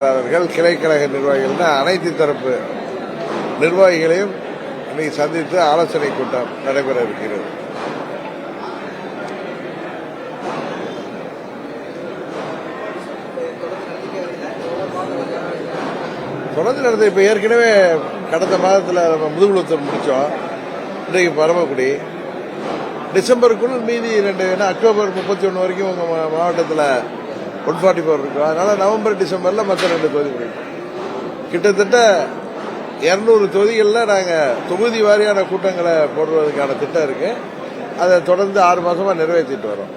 கிளைக்கழக நிர்வாகிகள் அனைத்து தரப்பு நிர்வாகிகளையும் இன்னைக்கு சந்தித்து ஆலோசனை கூட்டம் நடைபெற இருக்கிறது. தொடர்ந்து நடந்த இப்ப ஏற்கனவே கடந்த மாதத்தில் நம்ம முதுகுளத்தூர் முடிச்சோம். இன்றைக்கு பரமக்குடி டிசம்பருக்குள் மீதி 2 அக்டோபர் 31 வரைக்கும் உங்க மாவட்டத்தில் 144 இருக்கும். அதனால நவம்பர் டிசம்பர்ல மற்ற 2 தொகுதி கிட்டத்தட்ட 200 தொகுதிகளில் நாங்கள் தொகுதி வாரியான கூட்டங்களை போடுவதற்கான திட்டம் இருக்கு. அதை தொடர்ந்து 6 மாசமா நிறைவேற்றிட்டு வரோம்.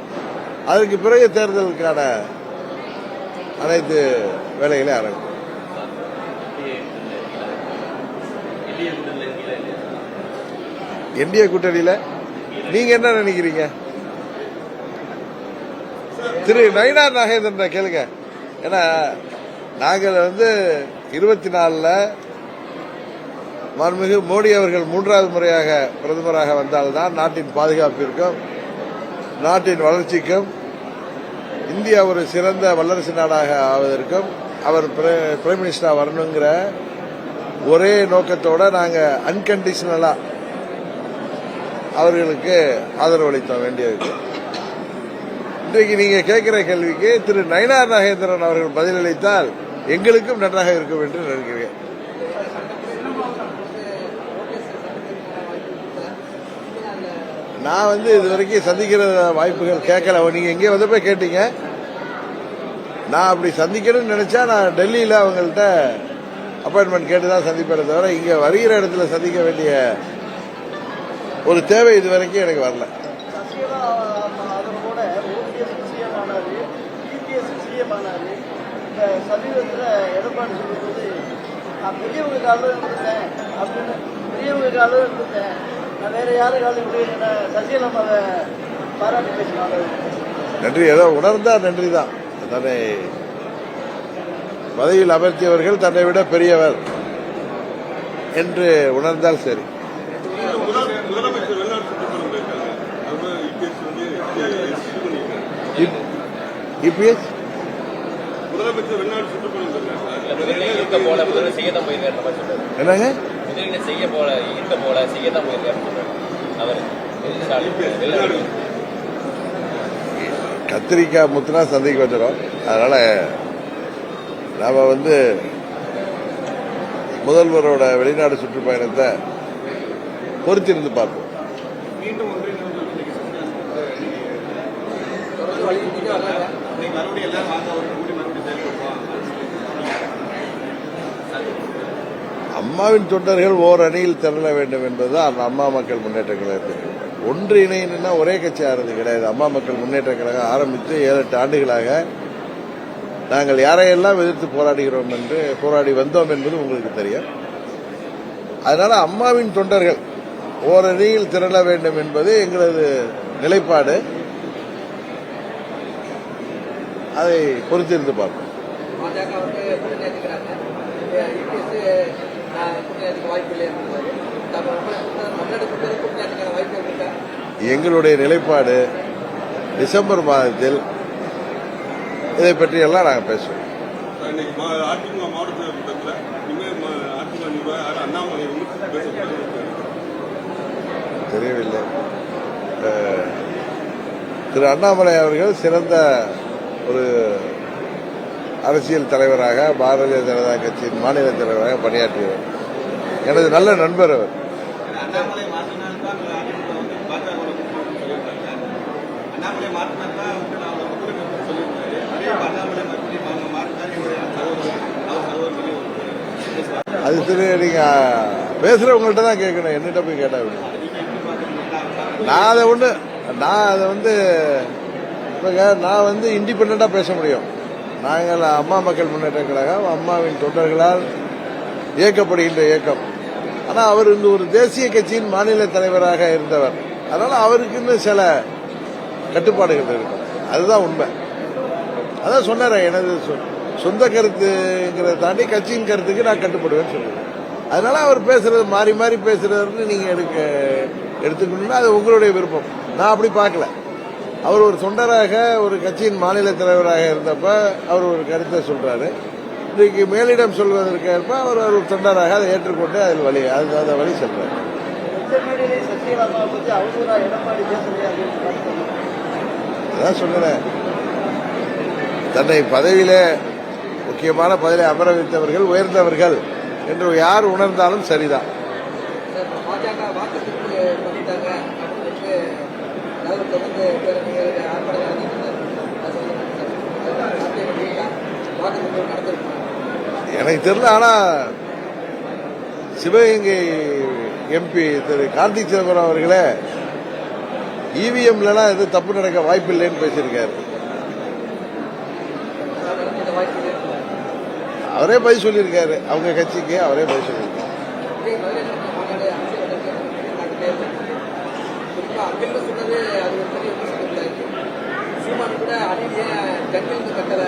அதற்கு பிறகு தேர்தலுக்கான அனைத்து வேலைகளையும் ஆரம்பிக்கும். என்டிஏ கூட்டணியில் நீங்க என்ன நினைக்கிறீங்க? திரு நயினார் நாகேந்திரன் கேளுங்க. ஏன்னா நாங்கள் 24 மாண்புமிகு மோடி அவர்கள் 3வது முறையாக பிரதமராக வந்தால்தான் நாட்டின் பாதுகாப்பிற்கும் நாட்டின் வளர்ச்சிக்கும் இந்தியா ஒரு சிறந்த வல்லரசு நாடாக ஆவதற்கும் அவர் பிரைம் மினிஸ்டரா வரணுங்கிற ஒரே நோக்கத்தோட நாங்கள் அன்கண்டிஷனலா அவர்களுக்கு ஆதரவு அளிக்க வேண்டியது. இன்றைக்கு நீங்க கேட்கிற கேள்விக்கு திரு நயினார் நாகேந்திரன் அவர்கள் பதிலளித்தால் எங்களுக்கும் நன்றாக இருக்கும் என்று நினைக்கிறேன். நான் இதுவரைக்கும் சந்திக்கிற வாய்ப்புகள் கேட்கல. நீங்க எங்கே வந்தப்ப கேட்டீங்க. நான் அப்படி சந்திக்கணும்னு நினைச்சா நான் டெல்லியில அவங்கள்ட்ட அப்பாயின்மெண்ட் கேட்டுதான் சந்திப்பேன் தவிர இங்க வருகிற இடத்துல சந்திக்க வேண்டிய ஒரு தேவை இதுவரைக்கும் எனக்கு வரல. சமீபத்தில் எடப்பாடி சொல்லும்போது நான் பெரியவங்க காலம் இருந்தேன் அப்படின்னு பெரியவங்க காலம் இருந்தேன், நான் வேற யாரு காலம் இல்லை, சசிகலாமாவை பாராட்டி பேசினாங்க. நன்றி. ஏதோ உணர்ந்தா நன்றி தான். தன்னை பதவியில் அமர்த்தியவர்கள் தன்னை விட பெரியவர் என்று உணர்ந்தால் சரி. இபிஎஸ் என்னங்க கத்திரிக்காய் முத்துனா சந்தைக்கு வந்துடும். அதனால நாம முதல்வரோட வெளிநாடு சுற்றுப்பயணத்தை பொறுத்திருந்து பார்ப்போம். அம்மாவின் தொண்டர்கள் ஓர் அணியில் திரள வேண்டும் என்பது அம்மா மக்கள் முன்னேற்ற கழகத்திற்கு ஒன்று இணைன்னா ஒரே கட்சி ஆறது கிடையாது. அம்மா மக்கள் முன்னேற்ற கழகம் ஆரம்பித்து 7-8 ஆண்டுகளாக நாங்கள் யாரையெல்லாம் எதிர்த்து போராடி வந்தோம் என்பது உங்களுக்கு தெரியும். அதனால அம்மாவின் தொண்டர்கள் ஓர் அணியில் திரள வேண்டும் என்பது எங்களது நிலைப்பாடு. அதை பொறுத்திருந்து பார்ப்போம். எங்களுடைய நிலைப்பாடு டிசம்பர் மாதத்தில் இதை பற்றி எல்லாம் நாங்கள் பேசுவோம். தெரியவில்லை. திரு அண்ணாமலை அவர்கள் சிறந்த ஒரு அரசியல் தலைவராக பாரதிய ஜனதா கட்சியின் மாநில தலைவராக பணியாற்றியவர். எனது நல்ல நண்பர் அவர். அது சரி, நீங்க பேசுறவங்கள்ட்ட தான் கேட்கணும், என்னிட்ட போய் கேட்டா. நான் இண்டிபெண்டா பேச முடியும். நாங்கள் அம்மா மக்கள் முன்னேற்ற கழகம் அம்மாவின் தொண்டர்களால் இயக்கப்படுகின்ற இயக்கம். ஆனால் அவர் ஒரு தேசிய கட்சியின் மாநில தலைவராக இருந்தவர். அதனால அவருக்கு சில கட்டுப்பாடுகள் இருக்கும். அதுதான் உண்மை. அதான் சொன்னார, எனது சொந்த கருத்துங்கிறத தாண்டி கட்சியின் கருத்துக்கு நான் கட்டுப்படுவேன்னு சொல்லுவேன். அதனால அவர் பேசுறது மாறி மாறி பேசுறதுன்னு நீங்க எடுத்துக்கணும்னா அது உங்களுடைய விருப்பம். நான் அப்படி பார்க்கல. அவர் ஒரு தொண்டராக ஒரு கட்சியின் மாநில தலைவராக இருந்தப்ப அவர் ஒரு கருத்தை சொல்றாரு. இன்றைக்கு மேலிடம் சொல்வதற்கேற்ப அவர் ஒரு தொண்டராக அதை ஏற்றுக்கொண்டு அதில் வழி அந்த வழி செல்றார். உச்சநீதியிலே சசிகலா அம்மாவை பற்றி அவதூறா எடப்பாடி பேசலையா அப்படின்னு பார்க்கணும். அதான் சொல்லுறேன், தன்னை பதவியிலே முக்கியமான பதவியை அமர வைத்தவர்கள் உயர்ந்தவர்கள் என்று யார் உணர்ந்தாலும் சரிதான். பாஜக வாக்குறுதி பண்ணிட்டாங்க அப்படின்னு அதாவது தொடர்ந்து பேரணிகள் ஆர்ப்பாட்டம் வாக்குறுதி நடந்திருக்கும். எனக்கு தெரியல. ஆனா சிவகங்கை எம்பி திரு கார்த்திக் சிதம்பரம் அவர்களே இவிஎம்லாம் எதுவும் தப்பு நடக்க வாய்ப்பில்லைன்னு பேசியிருக்காரு. இந்த வாய்ப்பு அவரே பதில் சொல்லியிருக்காரு, அவங்க கட்சிக்கு அவரே பதில் சொல்லியிருக்காரு. இதே மாநாடு அரசியல் நடந்துட்டே இருக்கு. குறிப்பாக அங்கிருந்து சொன்னது அது ஒரு பெரிய விஷயம். சீமான் கூட அணிலிய கண்ணிலிருந்து கட்டலை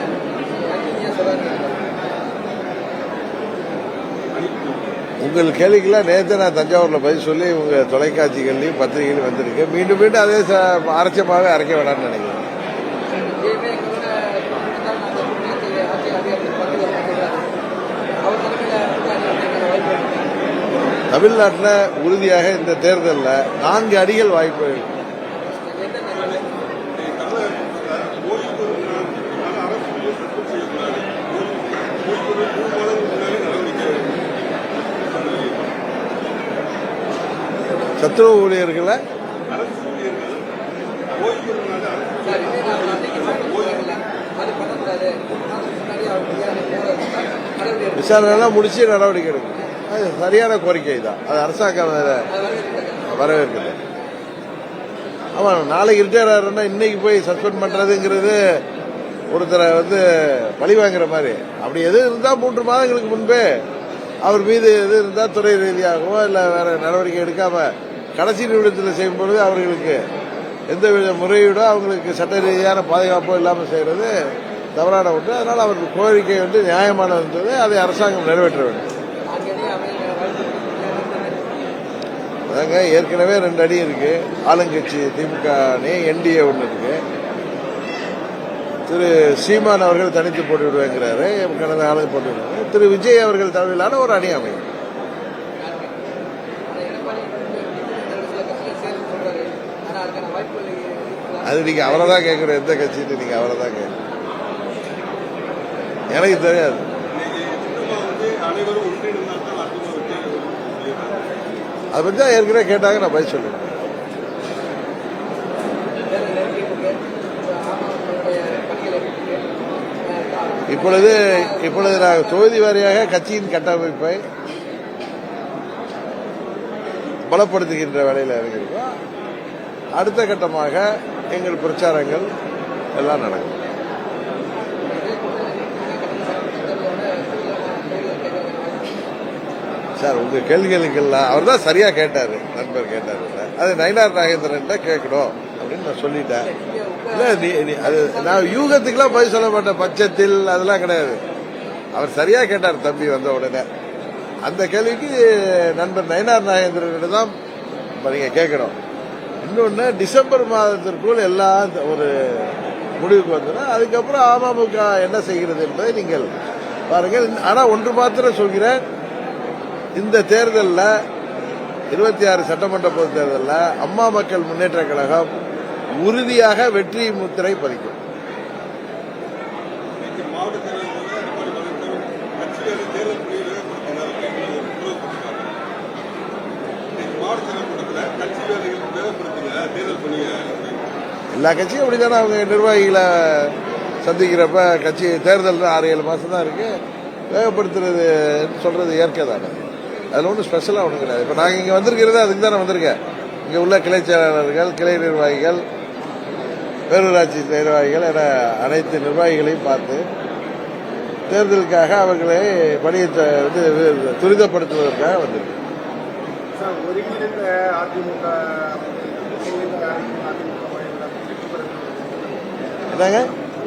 அணிலியா சொல்றாங்க. உங்கள் கேள்விக்கெல்லாம் நேற்று நான் தஞ்சாவூர்ல பதில் சொல்லி உங்க தொலைக்காட்சிகள்லையும் பத்திரிகைகளையும் வந்திருக்கு. மீண்டும் மீண்டும் அதே அரைச்சமாக அரைக்க வேணாம்னு நினைக்கிறேன். விஜயமே எங்களோட ஆட்சி அதிகாரத்தில் பதவி அவர் தலைமையில் வாய்ப்பு தமிழ்நாட்டில் உறுதியாக இந்த தேர்தலில் 4 அடிகள் வாய்ப்பு. சத்துணவு ஊழியர்களை விசாரணைலாம் முடிச்சு நடவடிக்கை எடுக்கும். அது சரியான கோரிக்கை தான். அது அரசாங்கம் வரவேற்குது. ஆமா, நாளைக்கு ரிட்டையர் ஆகிறோம்னா இன்னைக்கு போய் சஸ்பெண்ட் பண்றதுங்கிறது ஒருத்தரை பழி வாங்குற மாதிரி. அப்படி எது இருந்தா 3 மாதங்களுக்கு முன்பே அவர் மீது எது இருந்தால் துறை ரீதியாகவோ இல்லை வேற நடவடிக்கை எடுக்காம கடைசி நிமிடத்தில் செய்யும் பொழுது அவர்களுக்கு எந்தவித முறையீடோ அவங்களுக்கு சட்ட ரீதியான பாதுகாப்போ இல்லாமல் செய்யறது தவறான ஒன்று. அதனால் அவருக்கு கோரிக்கை நியாயமானது. அதை அரசாங்கம் நிறைவேற்ற வேண்டும். அதாங்க ஏற்கனவே 2 அணி இருக்கு. ஆளுங்கட்சி திமுக அணி, என்டிஏ ஒன்று இருக்கு. திரு சீமான் அவர்கள் தனித்து போட்டிவிடுவேங்கிறாரு, கடந்த ஆளுங்க போட்டிவிடுவாங்க. திரு விஜய் அவர்கள் தலைமையிலான ஒரு அணி அமையும். அது நீங்க அவரை தான் கேட்கணும். எந்த கட்சின்னு நீங்க அவரை தான் கேட்கணும். எனக்கு தெரியாது. அதை பற்றி தான் ஏற்கனவே கேட்டாங்க, நான் பதில் சொல்லுவேன். இப்பொழுது நாங்கள் தொகுதி வாரியாக கட்சியின் கட்டமைப்பை பலப்படுத்துகின்ற வேலையில் இறங்கியிருக்கோம். அடுத்த கட்டமாக எங்கள் பிரச்சாரங்கள் எல்லாம் நடக்கும். சார், உங்க கேள்விகளுக்கெல்லாம் அவர் தான் சரியா கேட்டாரு, நண்பர் கேட்டாரு. அது நயினார் நாகேந்திரன் கேட்கணும் அப்படின்னு நான் சொல்லிட்டேன். இல்ல அது நான் யூகத்துக்கெல்லாம் பதில் சொல்ல மாட்டேன். பட்சத்தில் அதெல்லாம் கிடையாது. அவர் சரியா கேட்டார் தம்பி வந்த உடனே. அந்த கேள்விக்கு நண்பர் நயினார் நாகேந்திரன் தான் நீங்க கேட்கணும். இன்னொன்னு, டிசம்பர் மாதத்திற்குள் எல்லாம் ஒரு முடிவுக்கு வந்துடும். அதுக்கப்புறம் அமமுக என்ன செய்கிறது என்பதை நீங்கள் பாருங்கள். ஆனா ஒன்று மாத்திரம் சொல்கிறேன், இந்த தேர்தலில் 26 சட்டமன்ற பொதுத் தேர்தலில் அம்மா மக்கள் முன்னேற்ற கழகம் உறுதியாக வெற்றி முத்திரை பதிக்கும். எல்லா கட்சியும் அப்படித்தானே அவங்க நிர்வாகிகளை சந்திக்கிறப்ப கட்சி தேர்தல் 6-7 மாசம் தான் இருக்கு, வேகப்படுத்துறது சொல்றது இயற்கை தானே. அதில் ஒன்றும் ஸ்பெஷலாக ஒன்றும் கிடையாது. இப்போ நாங்கள் இங்கே வந்திருக்கிறது அதுக்கு தானே வந்திருக்கேன். இங்கே உள்ள கிளை செயலாளர்கள், கிளை நிர்வாகிகள், பேரூராட்சி நிர்வாகிகள் என அனைத்து நிர்வாகிகளையும் பார்த்து தேர்தலுக்காக அவர்களை பணியை துரிதப்படுத்துவதற்காக வந்திருக்கேன். ஒருங்கிணைந்த அதிமுக என்னங்க,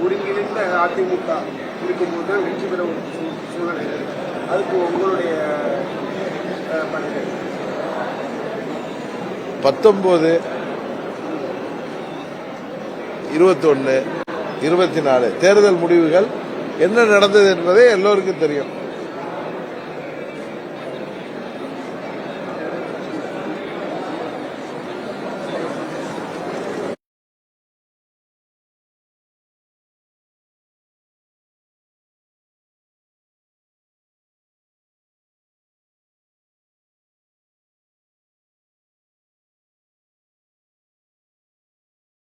ஒருங்கிணைந்த அதிமுக இருக்கும்போது தான் வெற்றி பெற ஒரு சூழ்நிலை. அதுக்கு உங்களுடைய 19, 21, 24 தேர்தல் முடிவுகள் என்ன நடந்தது என்பதை எல்லோருக்கும் தெரியும்.